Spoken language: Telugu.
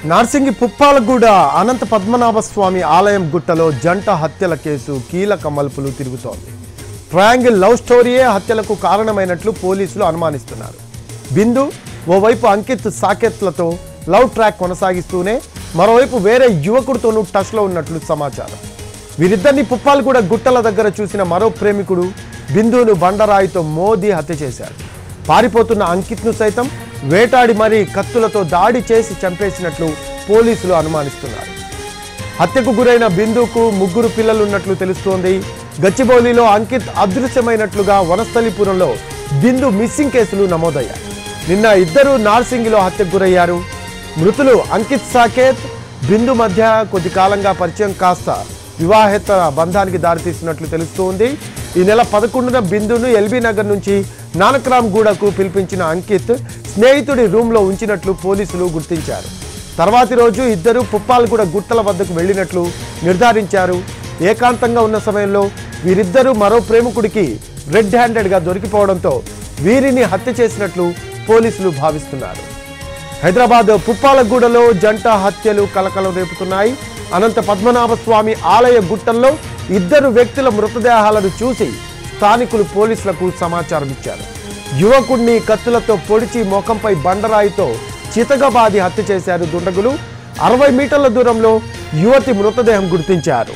నార్సింగి పుప్పాలగూడ అనంత పద్మనాభ స్వామి ఆలయం గుట్టలో జంట హత్యల కేసు కీలక మలుపులు తిరుగుతోంది. ట్రయాంగిల్ లవ్ స్టోరీయే హత్యలకు కారణమైనట్లు పోలీసులు అనుమానిస్తున్నారు. బిందు ఓవైపు అంకిత్ సాకేత్లతో లవ్ ట్రాక్ కొనసాగిస్తూనే మరోవైపు వేరే యువకుడితోనూ టచ్లో ఉన్నట్లు సమాచారం. వీరిద్దరిని పుప్పాలగూడ గుట్టల దగ్గర చూసిన మరో ప్రేమికుడు బిందును బండరాయితో మోదీ హత్య చేశాడు. పారిపోతున్న అంకిత్ను సైతం వేటాడి మరీ కత్తులతో దాడి చేసి చంపేసినట్లు పోలీసులు అనుమానిస్తున్నారు. హత్యకు గురైన బిందుకు 3 పిల్లలున్నట్లు తెలుస్తోంది. గచ్చిబౌలిలో అంకిత్ అదృశ్యమైనట్లుగా వనస్థలిపురంలో బిందు మిస్సింగ్ కేసులు నమోదయ్యాయి. నిన్న ఇద్దరు నార్సింగిలో హత్యకు గురయ్యారు. మృతులు అంకిత్ సాకేత్ బిందు మధ్య కొద్ది కాలంగా పరిచయం కాస్త వివాహేతర బంధానికి దారితీసినట్లు తెలుస్తోంది. ఈ నెల 11న బిందును ఎల్బీ నగర్ నుంచి నానక్రామ్ గూడకు పిలిపించిన అంకిత్ స్నేహితుడి రూమ్లో ఉంచినట్లు పోలీసులు గుర్తించారు. తర్వాతి రోజు ఇద్దరు పుప్పాలగూడ గుట్టల వద్దకు వెళ్లినట్లు నిర్ధారించారు. ఏకాంతంగా ఉన్న సమయంలో వీరిద్దరూ మరో ప్రేమికుడికి రెడ్ హ్యాండెడ్గా దొరికిపోవడంతో వీరిని హత్య చేసినట్లు పోలీసులు భావిస్తున్నారు. హైదరాబాద్ పుప్పాలగూడలో జంట హత్యలు కలకలం రేపుతున్నాయి. అనంత పద్మనాభ స్వామి ఆలయ గుట్టల్లో 2 వ్యక్తుల మృతదేహాలను చూసి స్థానికులు పోలీసులకు సమాచారం ఇచ్చారు. యువకుడిని కత్తులతో పొడిచి మోకంపై బండరాయితో చితగబాది హత్య చేశారు దుండగులు. 60 మీటర్ల దూరంలో యువతి మృతదేహం గుర్తించారు.